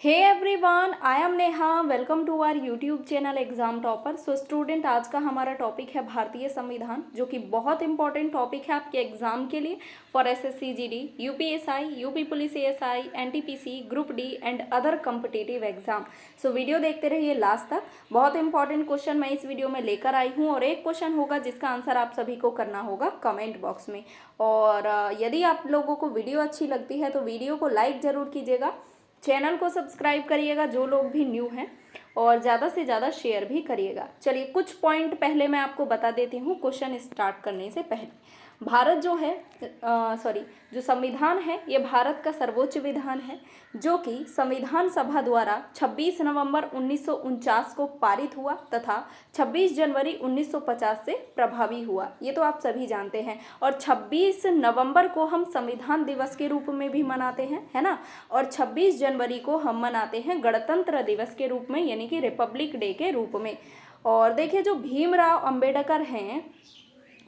Hey everyone, I am Neha. Welcome to our YouTube channel exam topper. So student, आज का हमारा topic है भारतीय संविधान, जो कि बहुत इंपॉर्टेंट टॉपिक है आपके एग्जाम के लिए for SSC GD, UPSI, UP police ASI, NTPC, group D and other competitive exam. So video देखते रहिए लास्ट तक। बहुत इंपॉर्टेंट क्वेश्चन मैं इस वीडियो में लेकर आई हूँ और एक क्वेश्चन होगा जिसका आंसर आप सभी को करना होगा कमेंट बॉक्स में। और यदि आप लोगों को वीडियो अच्छी लगती है तो वीडियो को लाइक ज़रूर कीजिएगा, चैनल को सब्सक्राइब करिएगा जो लोग भी न्यू हैं, और ज़्यादा से ज़्यादा शेयर भी करिएगा। चलिए कुछ पॉइंट पहले मैं आपको बता देती हूँ क्वेश्चन स्टार्ट करने से पहले। भारत जो है जो संविधान है ये भारत का सर्वोच्च विधान है, जो कि संविधान सभा द्वारा 26 नवंबर 1949 को पारित हुआ तथा 26 जनवरी 1950 से प्रभावी हुआ। ये तो आप सभी जानते हैं। और 26 नवंबर को हम संविधान दिवस के रूप में भी मनाते हैं, है ना। और 26 जनवरी को हम मनाते हैं गणतंत्र दिवस के रूप में, यानी कि रिपब्लिक डे के रूप में। और देखिए, जो भीमराव अंबेडकर हैं,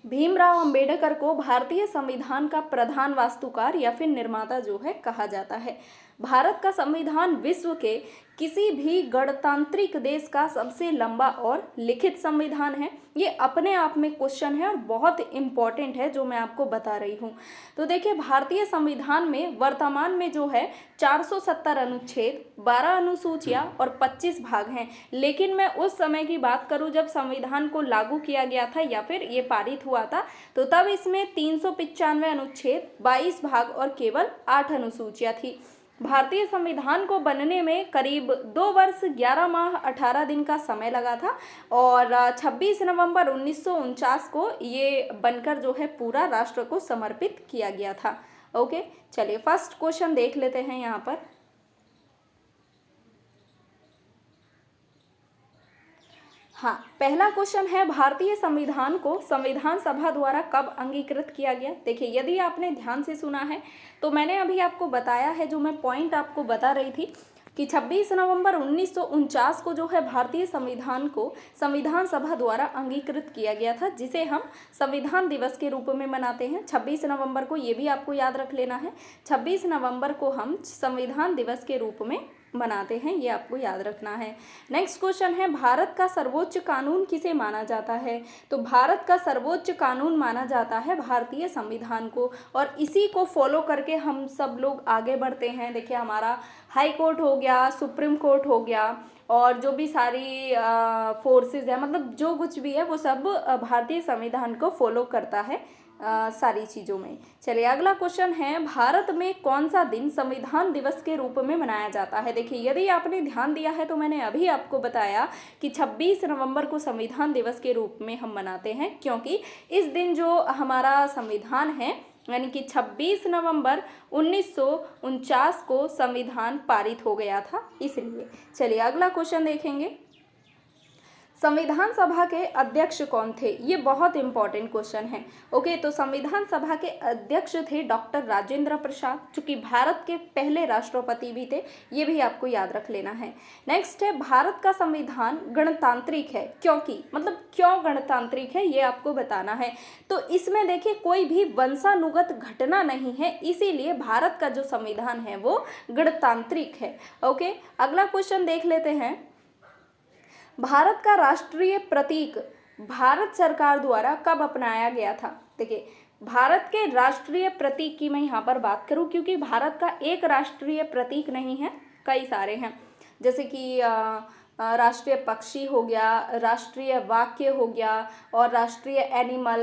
भीमराव अंबेडकर को भारतीय संविधान का प्रधान वास्तुकार या फिर निर्माता जो है कहा जाता है। भारत का संविधान विश्व के किसी भी गणतांत्रिक देश का सबसे लंबा और लिखित संविधान है। ये अपने आप में क्वेश्चन है और बहुत इम्पॉर्टेंट है जो मैं आपको बता रही हूँ। तो देखिए, भारतीय संविधान में वर्तमान में जो है 470 अनुच्छेद, 12 अनुसूचियाँ और 25 भाग हैं। लेकिन मैं उस समय की बात करूँ जब संविधान को लागू किया गया था या फिर ये पारित हुआ था, तो तब इसमें 395 अनुच्छेद, 22 भाग और केवल 8 अनुसूचियाँ थी। भारतीय संविधान को बनने में करीब 2 वर्ष 11 माह 18 दिन का समय लगा था और 26 नवंबर 1949 को ये बनकर जो है पूरा राष्ट्र को समर्पित किया गया था। ओके, चलिए फर्स्ट क्वेश्चन देख लेते हैं यहाँ पर। हाँ, पहला क्वेश्चन है भारतीय संविधान को संविधान सभा द्वारा कब अंगीकृत किया गया। देखिए, यदि आपने ध्यान से सुना है तो मैंने अभी आपको बताया है, जो मैं पॉइंट आपको बता रही थी कि 26 नवंबर 1949 को जो है भारतीय संविधान को संविधान सभा द्वारा अंगीकृत किया गया था, जिसे हम संविधान दिवस के रूप में मनाते हैं 26 नवंबर को। ये भी आपको याद रख लेना है, 26 नवंबर को हम संविधान दिवस के रूप में मनाते हैं, ये आपको याद रखना है। नेक्स्ट क्वेश्चन है, भारत का सर्वोच्च कानून किसे माना जाता है। तो भारत का सर्वोच्च कानून माना जाता है भारतीय संविधान को, और इसी को फॉलो करके हम सब लोग आगे बढ़ते हैं। देखिए, हमारा हाई कोर्ट हो गया, सुप्रीम कोर्ट हो गया, और जो भी सारी फोर्सेस है, मतलब जो कुछ भी है वो सब भारतीय संविधान को फॉलो करता है सारी चीज़ों में। चलिए अगला क्वेश्चन है, भारत में कौन सा दिन संविधान दिवस के रूप में मनाया जाता है। देखिए, यदि आपने ध्यान दिया है तो मैंने अभी आपको बताया कि 26 नवंबर को संविधान दिवस के रूप में हम मनाते हैं, क्योंकि इस दिन जो हमारा संविधान है, यानी कि 26 नवंबर 1949 को संविधान पारित हो गया था, इसलिए। चलिए अगला क्वेश्चन देखेंगे, संविधान सभा के अध्यक्ष कौन थे। ये बहुत इंपॉर्टेंट क्वेश्चन है। ओके, तो संविधान सभा के अध्यक्ष थे डॉक्टर राजेंद्र प्रसाद, जो कि भारत के पहले राष्ट्रपति भी थे। ये भी आपको याद रख लेना है। नेक्स्ट है, भारत का संविधान गणतांत्रिक है, क्योंकि मतलब क्यों गणतांत्रिक है ये आपको बताना है। तो इसमें देखिए, कोई भी वंशानुगत घटना नहीं है, इसीलिए भारत का जो संविधान है वो गणतांत्रिक है। ओके, अगला क्वेश्चन देख लेते हैं, भारत का राष्ट्रीय प्रतीक भारत सरकार द्वारा कब अपनाया गया था। देखिए, भारत के राष्ट्रीय प्रतीक की मैं यहाँ पर बात करूँ, क्योंकि भारत का एक राष्ट्रीय प्रतीक नहीं है, कई सारे हैं। जैसे कि राष्ट्रीय पक्षी हो गया, राष्ट्रीय वाक्य हो गया, और राष्ट्रीय एनिमल,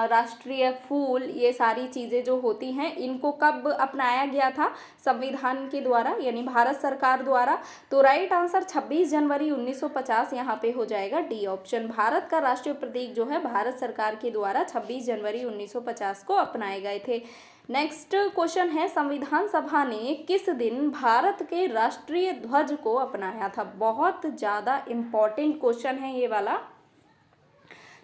राष्ट्रीय फूल, ये सारी चीज़ें जो होती हैं, इनको कब अपनाया गया था संविधान के द्वारा, यानी भारत सरकार द्वारा। तो राइट आंसर 26 जनवरी 1950 यहाँ पे हो जाएगा, डी ऑप्शन। भारत का राष्ट्रीय प्रतीक जो है भारत सरकार के द्वारा 26 जनवरी 1950 को अपनाए गए थे। नेक्स्ट क्वेश्चन है, संविधान सभा ने किस दिन भारत के राष्ट्रीय ध्वज को अपनाया था। बहुत ज़्यादा इम्पॉर्टेंट क्वेश्चन है ये वाला।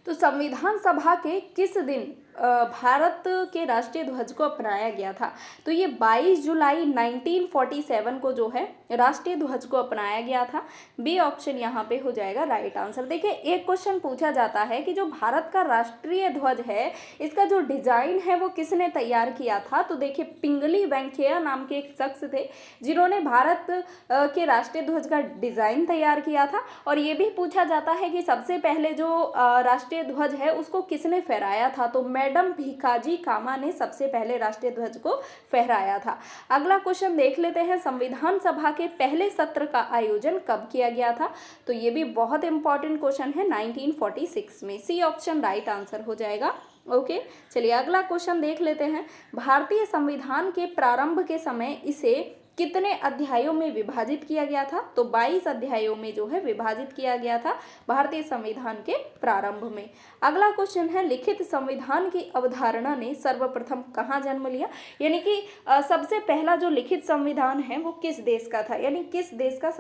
तो संविधान सभा के किस दिन भारत के राष्ट्रीय ध्वज को अपनाया गया था? तो ये 22 जुलाई 1947 को जो है राष्ट्रीय ध्वज को अपनाया गया था। बी ऑप्शन यहाँ पे हो जाएगा राइट आंसर। देखिए एक क्वेश्चन पूछा जाता है कि जो भारत का राष्ट्रीय ध्वज है इसका जो डिजाइन है वो किसने तैयार किया था? तो देखिए पिंगली वेंकैया नाम के एक शख्स थे जिन्होंने भारत के राष्ट्रीय ध्वज का डिजाइन तैयार किया था। और ये भी पूछा जाता है कि सबसे पहले जो राष्ट्रीय ध्वज है उसको किसने फहराया था? तो मैडम भीकाजी कामा ने सबसे पहले राष्ट्रीय ध्वज को फहराया था। अगला क्वेश्चन देख लेते हैं, संविधान सभा के पहले सत्र का आयोजन कब किया गया था? तो ये भी बहुत इंपॉर्टेंट क्वेश्चन है, 1946 में। सी ऑप्शन राइट आंसर हो जाएगा। ओके चलिए अगला क्वेश्चन देख लेते हैं, भारतीय संविधान के प्रारंभ के समय इसे कितने अध्यायों में विभाजित किया गया था? तो 22 अध्यायों में जो है विभाजित किया गया था भारतीय संविधान के प्रारंभ में। अगला क्वेश्चन है, लिखित संविधान की अवधारणा ने सर्वप्रथम कहाँ जन्म लिया? यानी कि सबसे पहला जो लिखित संविधान है वो किस देश का था? यानी किस देश का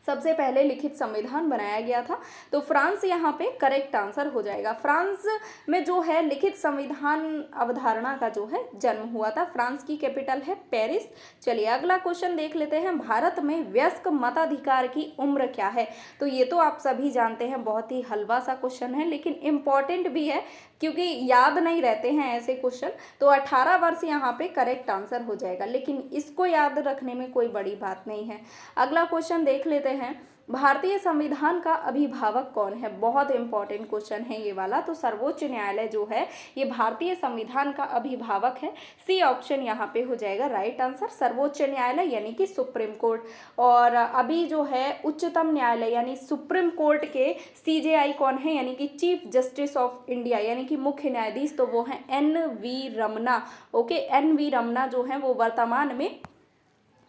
सबसे पहले लिखित संविधान बनाया गया था? तो फ्रांस यहाँ पे करेक्ट आंसर हो जाएगा। फ्रांस में जो है लिखित संविधान अवधारणा का जो है जन्म हुआ था। फ्रांस की कैपिटल है पेरिस। चलिए अगला क्वेश्चन देख लेते हैं, भारत में वयस्क मताधिकार की उम्र क्या है? तो ये तो आप सभी जानते हैं, बहुत ही हलवा सा क्वेश्चन है लेकिन इम्पॉर्टेंट भी है क्योंकि याद नहीं रहते हैं ऐसे क्वेश्चन। तो 18 वर्ष यहाँ पे करेक्ट आंसर हो जाएगा, लेकिन इसको याद रखने में कोई बड़ी बात नहीं है। अगला क्वेश्चन देख लेते हैं, भारतीय संविधान का अभिभावक कौन है? बहुत इंपॉर्टेंट क्वेश्चन है ये वाला। तो सर्वोच्च न्यायालय जो है ये भारतीय संविधान का अभिभावक है। सी ऑप्शन यहाँ पे हो जाएगा राइट आंसर, सर्वोच्च न्यायालय यानी कि सुप्रीम कोर्ट। और अभी जो है उच्चतम न्यायालय यानी सुप्रीम कोर्ट के CJI कौन है? यानी कि चीफ जस्टिस ऑफ इंडिया यानी कि मुख्य न्यायाधीश, तो वो हैं NV Ramana. Okay NV Ramana जो है वो वर्तमान में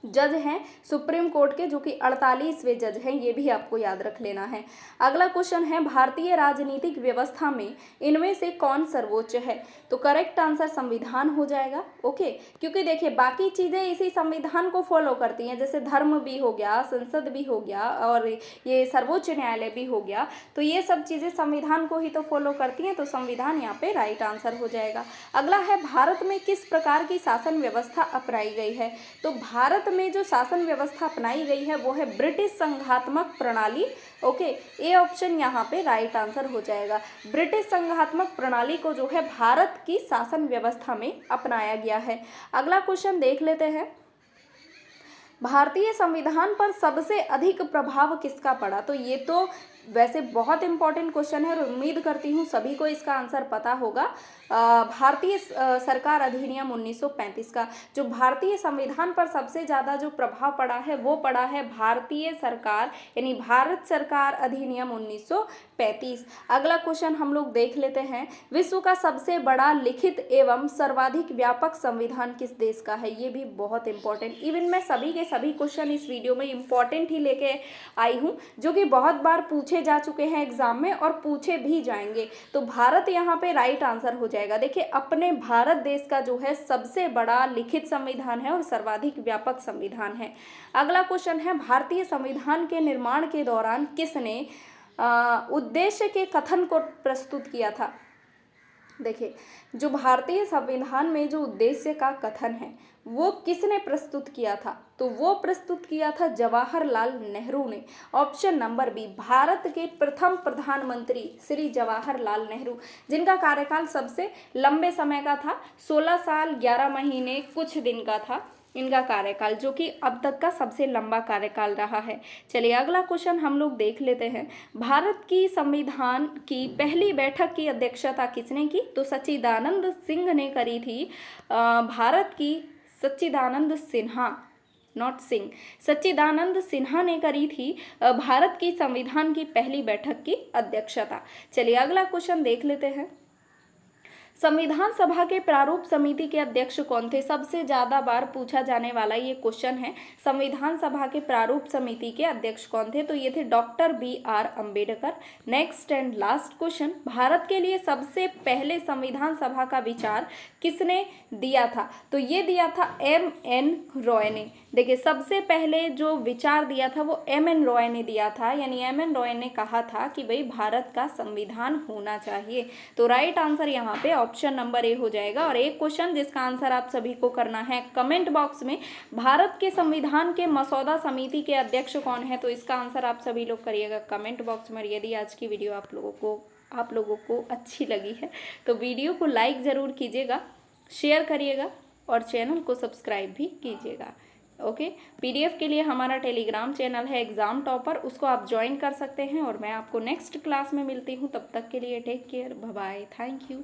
जज हैं सुप्रीम कोर्ट के, जो कि 48वें जज हैं, ये भी आपको याद रख लेना है। अगला क्वेश्चन है, भारतीय राजनीतिक व्यवस्था में इनमें से कौन सर्वोच्च है? तो करेक्ट आंसर संविधान हो जाएगा। ओके क्योंकि देखिए बाकी चीज़ें इसी संविधान को फॉलो करती हैं, जैसे धर्म भी हो गया, संसद भी हो गया और ये सर्वोच्च न्यायालय भी हो गया, तो ये सब चीज़ें संविधान को ही तो फॉलो करती हैं। तो संविधान यहाँ पे राइट आंसर हो जाएगा। अगला है, भारत में किस प्रकार की शासन व्यवस्था अपनाई गई है? तो भारत में जो शासन व्यवस्था अपनाई गई है वो है ब्रिटिश संघात्मक प्रणाली। ओके ए ऑप्शन यहाँ पे राइट आंसर हो जाएगा। ब्रिटिश संघात्मक प्रणाली को जो है भारत की शासन व्यवस्था में अपनाया गया है। अगला क्वेश्चन देख लेते हैं, भारतीय संविधान पर सबसे अधिक प्रभाव किसका पड़ा? तो ये तो वैसे बहुत इंपॉर्टेंट क्वेश्चन है और उम्मीद करती हूँ सभी को इसका आंसर पता होगा। भारतीय सरकार अधिनियम 1935 का जो भारतीय संविधान पर सबसे ज़्यादा जो प्रभाव पड़ा है वो पड़ा है भारतीय सरकार यानी भारत सरकार अधिनियम 1935। अगला क्वेश्चन हम लोग देख लेते हैं, विश्व का सबसे बड़ा लिखित एवं सर्वाधिक व्यापक संविधान किस देश का है? ये भी बहुत इंपॉर्टेंट, इवन मैं सभी के सभी क्वेश्चन इस वीडियो में इंपॉर्टेंट ही लेके आई हूँ, जो कि बहुत बार पूछे जा चुके हैं एग्जाम में और पूछे भी जाएंगे। तो भारत यहाँ पे राइट आंसर हो जाएगा। देखिए अपने भारत देश का जो है सबसे बड़ा लिखित संविधान है और सर्वाधिक व्यापक संविधान है। अगला क्वेश्चन है, भारतीय संविधान के निर्माण के दौरान किसने उद्देश्य के कथन को प्रस्तुत किया था? देखिए जो भारतीय संविधान में जो उद्देश्य का कथन है वो किसने प्रस्तुत किया था? तो वो प्रस्तुत किया था जवाहरलाल नेहरू ने। ऑप्शन नंबर बी, भारत के प्रथम प्रधानमंत्री श्री जवाहरलाल नेहरू, जिनका कार्यकाल सबसे लंबे समय का था, 16 साल 11 महीने कुछ दिन का था इनका कार्यकाल, जो कि अब तक का सबसे लंबा कार्यकाल रहा है। चलिए अगला क्वेश्चन हम लोग देख लेते हैं, भारत की संविधान की पहली बैठक की अध्यक्षता किसने की? तो सच्चिदानंद सिंह ने करी थी। भारत की सच्चिदानंद सिन्हा, नॉट सिंह, सच्चिदानंद सिन्हा ने करी थी भारत की संविधान की पहली बैठक की अध्यक्षता। चलिए अगला क्वेश्चन देख लेते हैं, संविधान सभा के प्रारूप समिति के अध्यक्ष कौन थे? सबसे ज्यादा बार पूछा जाने वाला ये क्वेश्चन है। संविधान सभा के प्रारूप समिति के अध्यक्ष कौन थे? तो ये थे doctor BR Ambedkar. Next and last question, Bharat के लिए सबसे पहले संविधान सभा का विचार किसने दिया था? तो ये दिया था MN रॉय ने। देखिए, सबसे पहले जो विचार दिया था वो MN रॉय ने दिया था, यानी MN रॉय ने कहा था कि भाई भारत का संविधान होना चाहिए। तो राइट आंसर यहाँ पे ऑप्शन नंबर ए हो जाएगा। और एक क्वेश्चन जिसका आंसर आप सभी को करना है कमेंट बॉक्स में, भारत के संविधान के मसौदा समिति के अध्यक्ष कौन है? तो इसका आंसर आप सभी लोग करिएगा कमेंट बॉक्स में। यदि आज की वीडियो आप लोगों को अच्छी लगी है तो वीडियो को लाइक ज़रूर कीजिएगा, शेयर करिएगा और चैनल को सब्सक्राइब भी कीजिएगा। ओके, PDF के लिए हमारा टेलीग्राम चैनल है एग्ज़ाम टॉपर, उसको आप ज्वाइन कर सकते हैं। और मैं आपको नेक्स्ट क्लास में मिलती हूँ, तब तक के लिए take care, bye bye, thank you.